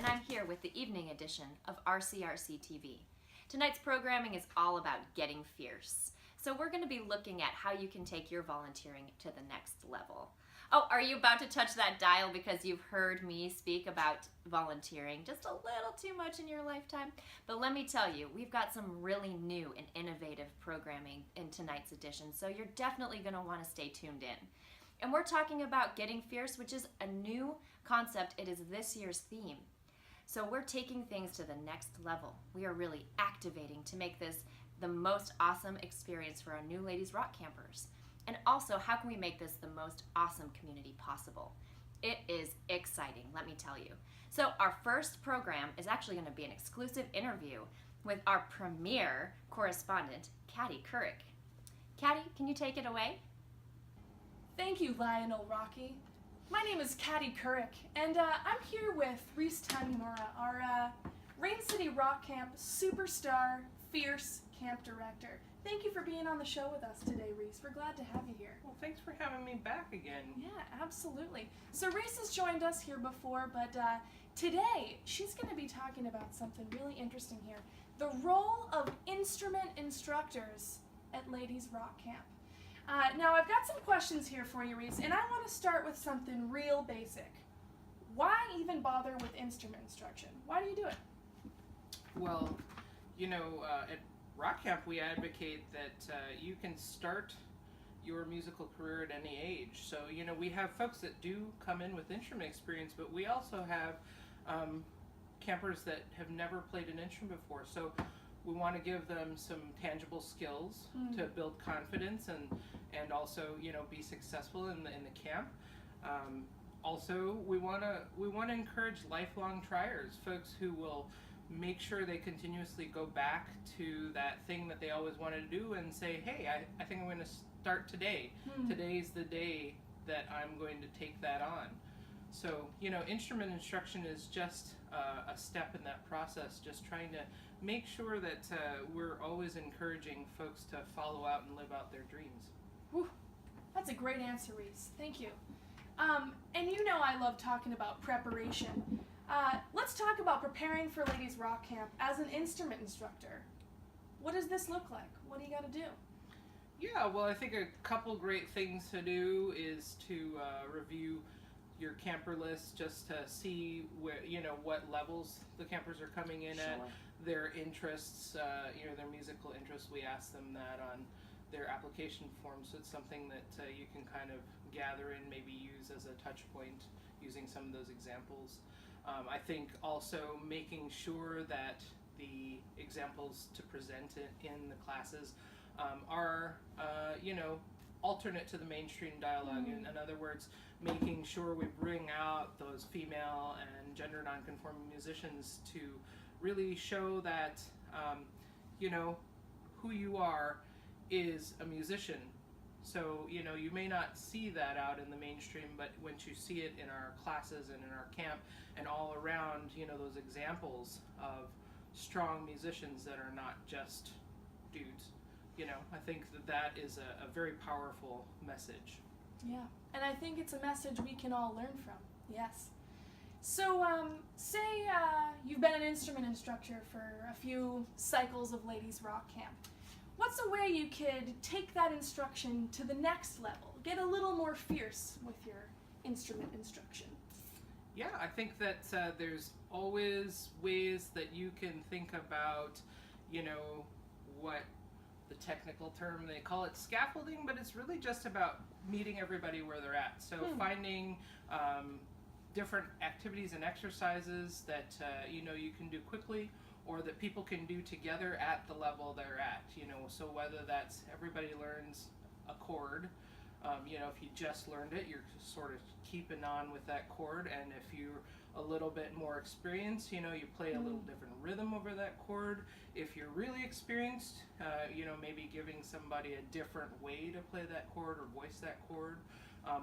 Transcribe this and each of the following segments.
and I'm here with the evening edition of RCRC TV. Tonight's programming is all about getting fierce. So we're going to be looking at how you can take your volunteering to the next level. Oh, are you about to touch that dial because you've heard me speak about volunteering just a little too much in your lifetime? But let me tell you, we've got some really new and innovative programming in tonight's edition, so you're definitely going to want to stay tuned in. And we're talking about getting fierce, which is a new concept. It is this year's theme. So we're taking things to the next level. We are really activating to make this the most awesome experience for our new Ladies Rock campers. And also, how can we make this the most awesome community possible? It is exciting, let me tell you. So our first program is actually going to be an exclusive interview with our premier correspondent, Caddy Couric. Caddy, can you take it away? Thank you, Lionel Rocky. My name is Caddy Couric, and I'm here with Reese Tanimura, our Rain City Rock Camp superstar, fierce camp director. Thank you for being on the show with us today, Reese. We're glad to have you here. Well, thanks for having me back again. Yeah, absolutely. So Reese has joined us here before, but today she's going to be talking about something really interesting here. The role of instrument instructors at Ladies Rock Camp. Now, I've got some questions here for you, Reese, and I want to start with something real basic. Why even bother with instrument instruction? Why do you do it? Well, you know, at Rock Camp we advocate that you can start your musical career at any age. So, you know, we have folks that do come in with instrument experience, but we also have campers that have never played an instrument before. So we want to give them some tangible skills to build confidence and also, you know, be successful in the camp. Also, we want to encourage lifelong triers, folks who will make sure they continuously go back to that thing that they always wanted to do and say, hey, I think I'm going to start today. Today's the day that I'm going to take that on. So, you know, instrument instruction is just a step in that process, just trying to make sure that we're always encouraging folks to follow out and live out their dreams. Whew. That's a great answer, Reese. Thank you. And you know I love talking about preparation. Let's talk about preparing for Ladies Rock Camp as an instrument instructor. What does this look like? What do you got to do? Yeah, well, I think a couple great things to do is to review your camper list, just to see where, you know, what levels the campers are coming in at, their interests, you know, their musical interests. We ask them that on their application form, so it's something that you can kind of gather and maybe use as a touch point using some of those examples. I think also making sure that the examples to present in the classes are, you know, alternate to the mainstream dialogue. In other words, making sure we bring out those female and gender nonconforming musicians to really show that, you know, who you are is a musician. So, you know, you may not see that out in the mainstream, but once you see it in our classes and in our camp and all around, you know, those examples of strong musicians that are not just dudes, you know, I think that is a very powerful message. Yeah, and I think it's a message we can all learn from, yes. So, say you've been an instrument instructor for a few cycles of Ladies Rock Camp. What's a way you could take that instruction to the next level, get a little more fierce with your instrument instruction? Yeah, I think that there's always ways that you can think about, you know, what the technical term, they call it scaffolding, but it's really just about meeting everybody where they're at. So finding different activities and exercises that, you know, you can do quickly, or that people can do together at the level they're at, you know, so whether that's everybody learns a chord, you know, if you just learned it, you're sort of keeping on with that chord, and if you're a little bit more experienced, you know, you play a little different rhythm over that chord. If you're really experienced, you know, maybe giving somebody a different way to play that chord or voice that chord,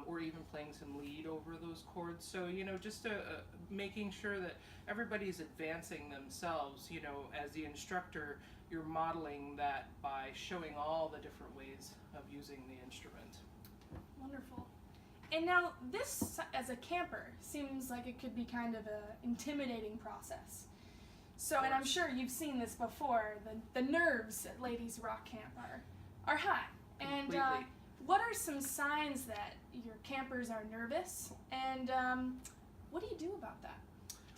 or even playing some lead over those chords. So, you know, just making sure that everybody's advancing themselves. You know, as the instructor, you're modeling that by showing all the different ways of using the instrument. Wonderful. And now this, as a camper, seems like it could be kind of an intimidating process. So, and I'm sure you've seen this before, the nerves at Ladies Rock Camp are high. And what are some signs that your campers are nervous? And what do you do about that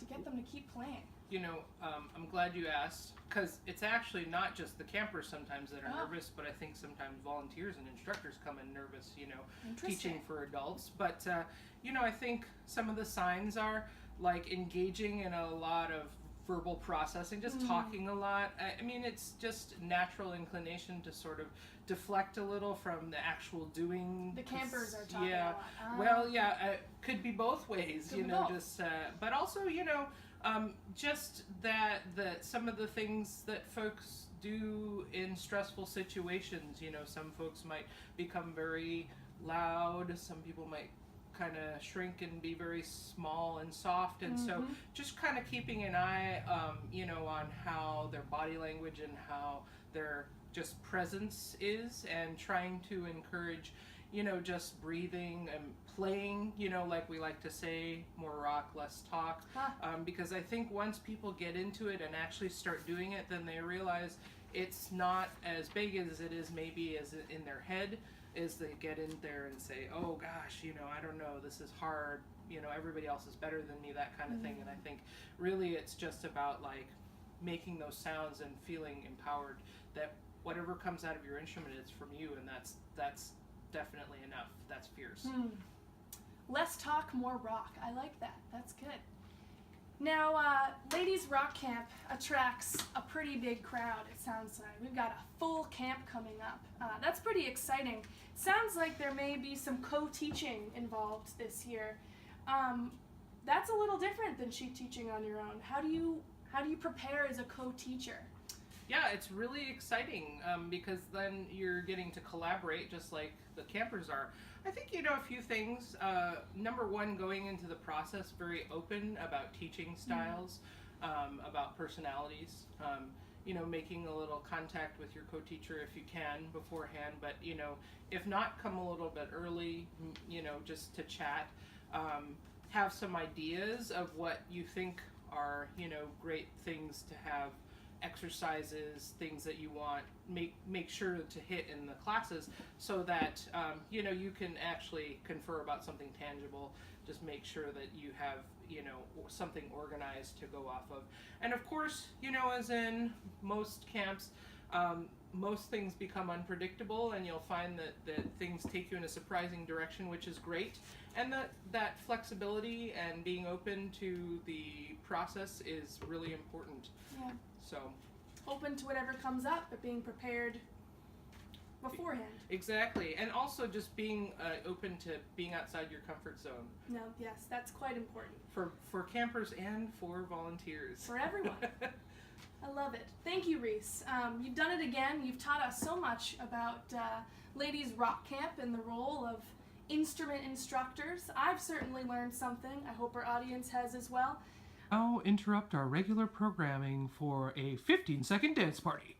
to get them to keep playing? You know, I'm glad you asked, because it's actually not just the campers sometimes that are nervous, but I think sometimes volunteers and instructors come in nervous, you know, teaching for adults. But, you know, I think some of the signs are like engaging in a lot of verbal processing, just talking a lot. I mean, it's just natural inclination to sort of deflect a little from the actual doing. The campers are talking a lot. Well, yeah, could be both ways, Could you be know, both. just, but also, you know, just that some of the things that folks do in stressful situations, you know, some folks might become very loud, some people might kind of shrink and be very small and soft, and so just kind of keeping an eye, you know, on how their body language and how their just presence is, and trying to encourage, you know, just breathing and playing, you know, like we like to say, more rock, less talk, because I think once people get into it and actually start doing it, then they realize it's not as big as it is maybe as in their head, is they get in there and say, oh gosh, you know, I don't know, this is hard, you know, everybody else is better than me, that kind of thing. And I think really it's just about like making those sounds and feeling empowered that whatever comes out of your instrument is from you, and that's definitely enough. That's fierce. Less talk, more rock. I like that. That's good. Now, Ladies Rock Camp attracts a pretty big crowd, it sounds like. We've got a full camp coming up. That's pretty exciting. Sounds like there may be some co-teaching involved this year. That's a little different than sheet teaching on your own. How do you prepare as a co-teacher? Yeah, it's really exciting because then you're getting to collaborate just like the campers are. I think, you know, a few things. Number one, going into the process very open about teaching styles, about personalities. You know, making a little contact with your co-teacher if you can beforehand, but, you know, if not, come a little bit early, you know, just to chat. Have some ideas of what you think are, you know, great things to have, exercises, things that you want, make sure to hit in the classes, so that you know, you can actually confer about something tangible. Just make sure that you have, you know, something organized to go off of. And of course, you know, as in most camps, most things become unpredictable, and you'll find that things take you in a surprising direction, which is great. And that flexibility and being open to the process is really important. Yeah. So Open to whatever comes up, but being prepared beforehand. Exactly. And also just being open to being outside your comfort zone. No, yes, that's quite important. For campers and for volunteers. For everyone. I love it. Thank you, Reese. You've done it again. You've taught us so much about Ladies Rock Camp and the role of instrument instructors. I've certainly learned something. I hope our audience has as well. Now interrupt our regular programming for a 15-second dance party.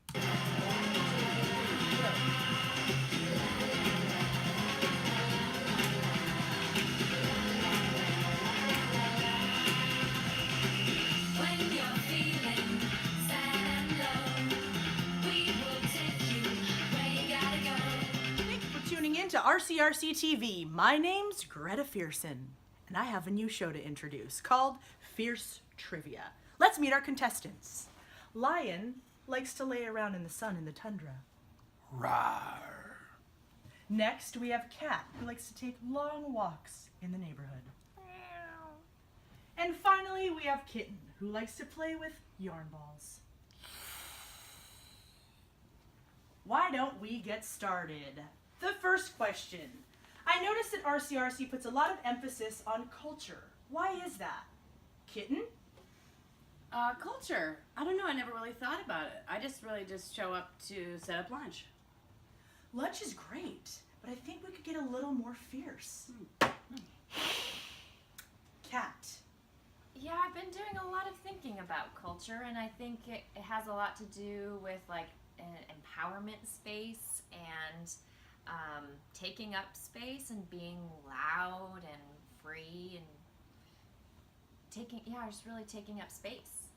To RCRC TV. My name's Greta Fearson, and I have a new show to introduce called Fierce Trivia. Let's meet our contestants. Lion likes to lay around in the sun in the tundra. Rawr. Next, we have Cat, who likes to take long walks in the neighborhood. And finally, we have Kitten, who likes to play with yarn balls. Why don't we get started? The first question. I noticed that RCRC puts a lot of emphasis on culture. Why is that? Kitten? Culture. I don't know, I never really thought about it. I just show up to set up lunch. Lunch is great, but I think we could get a little more fierce. Cat. Yeah, I've been doing a lot of thinking about culture, and I think it has a lot to do with like an empowerment space and taking up space and being loud and free and just really taking up space.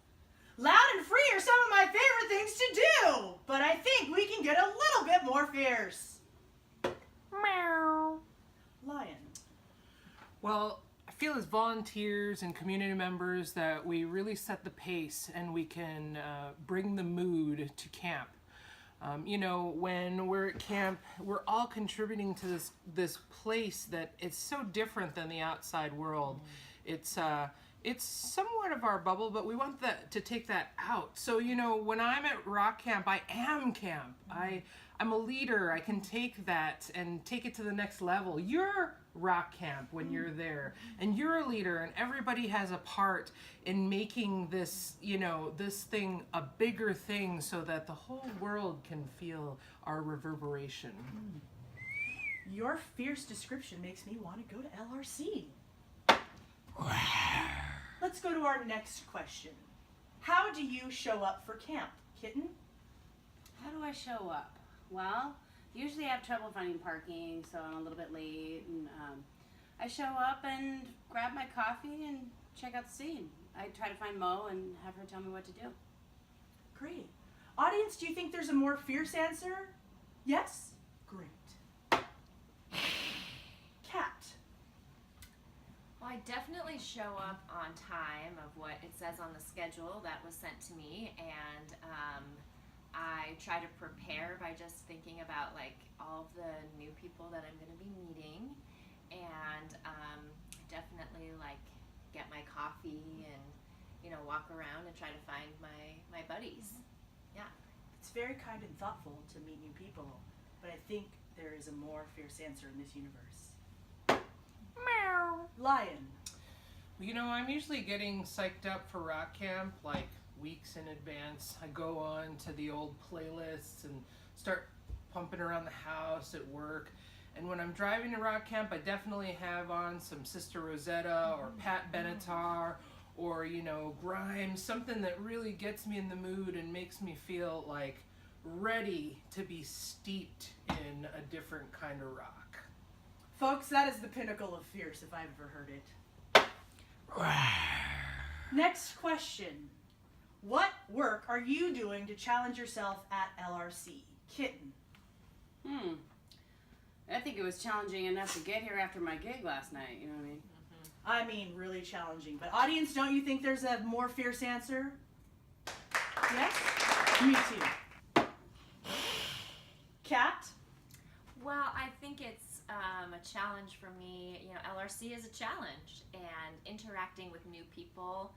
Loud and free are some of my favorite things to do, but I think we can get a little bit more fierce. Meow. Lion. Well, I feel as volunteers and community members that we really set the pace and we can bring the mood to camp. When we're at camp, we're all contributing to this place that it's so different than the outside world. It's somewhat of our bubble, but we want to take that out. So, when I'm at rock camp, I am camp. I'm a leader. I can take that and take it to the next level. You're rock camp when you're there, and you're a leader, and everybody has a part in making this, this thing a bigger thing so that the whole world can feel our reverberation. Your fierce description makes me want to go to LRC. Let's go to our next question. How do you show up for camp, Kitten? How do I show up? Well, usually I have trouble finding parking, so I'm a little bit late. And I show up and grab my coffee and check out the scene. I try to find Mo and have her tell me what to do. Great. Audience, do you think there's a more fierce answer? Yes? Great. Cat. Well, I definitely show up on time of what it says on the schedule that was sent to me, and I try to prepare by just thinking about all of the new people that I'm going to be meeting, and definitely get my coffee and walk around and try to find my buddies. Yeah. It's very kind and thoughtful to meet new people, but I think there is a more fierce answer in this universe. Meow. Lion. I'm usually getting psyched up for rock camp weeks in advance. I go on to the old playlists and start pumping around the house at work. And when I'm driving to rock camp, I definitely have on some Sister Rosetta or Pat Benatar or, Grimes, something that really gets me in the mood and makes me feel ready to be steeped in a different kind of rock. Folks, that is the pinnacle of fierce if I've ever heard it. Next question. What work are you doing to challenge yourself at LRC? Kitten. I think it was challenging enough to get here after my gig last night, you know what I mean? I mean, really challenging. But audience, don't you think there's a more fierce answer? Yes? Me too. Cat? Well, I think it's a challenge for me. LRC is a challenge, and interacting with new people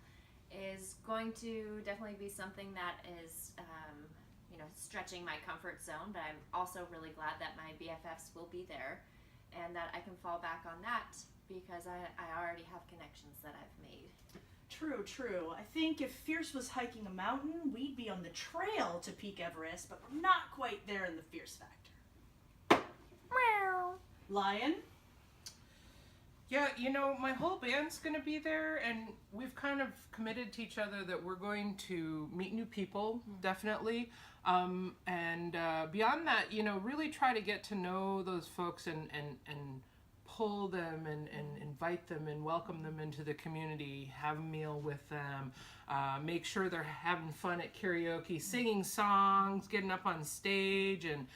is going to definitely be something that is, stretching my comfort zone, but I'm also really glad that my BFFs will be there and that I can fall back on that because I already have connections that I've made. True. I think if Fierce was hiking a mountain, we'd be on the trail to Peak Everest, but we're not quite there in the Fierce factor. Meow. Lion? Yeah, my whole band's going to be there, and we've kind of committed to each other that we're going to meet new people, definitely. And beyond that, really try to get to know those folks and pull them and invite them and welcome them into the community, have a meal with them, make sure they're having fun at karaoke, singing songs, getting up on stage, and,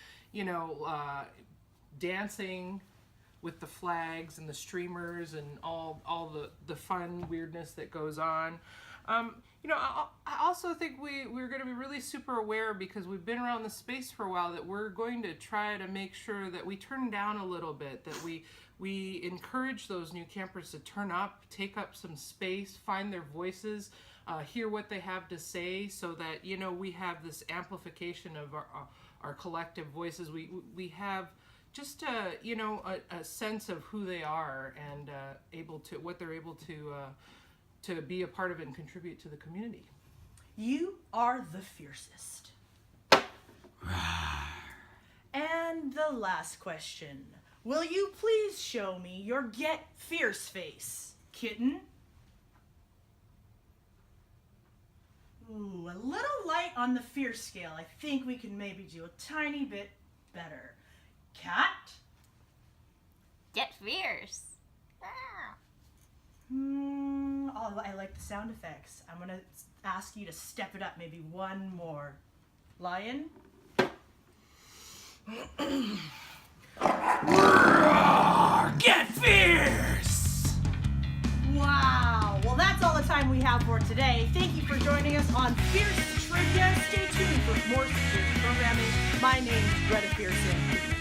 dancing with the flags and the streamers and all the fun weirdness that goes on. I also think we're going to be really super aware, because we've been around the space for a while, that we're going to try to make sure that we turn down a little bit, that we encourage those new campers to turn up, take up some space, find their voices, hear what they have to say, so that we have this amplification of our collective voices. We have just a sense of who they are and what they're able to be a part of and contribute to the community. You are the fiercest. And the last question. Will you please show me your Get Fierce face, Kitten? Ooh, a little light on the fierce scale. I think we can maybe do a tiny bit better. Cat? Get fierce. Oh, I like the sound effects. I'm gonna ask you to step it up maybe one more. Lion? Get fierce! Wow. Well, that's all the time we have for today. Thank you for joining us on Fierce Trivia. Stay tuned for more Fierce programming. My name's Greta Pearson.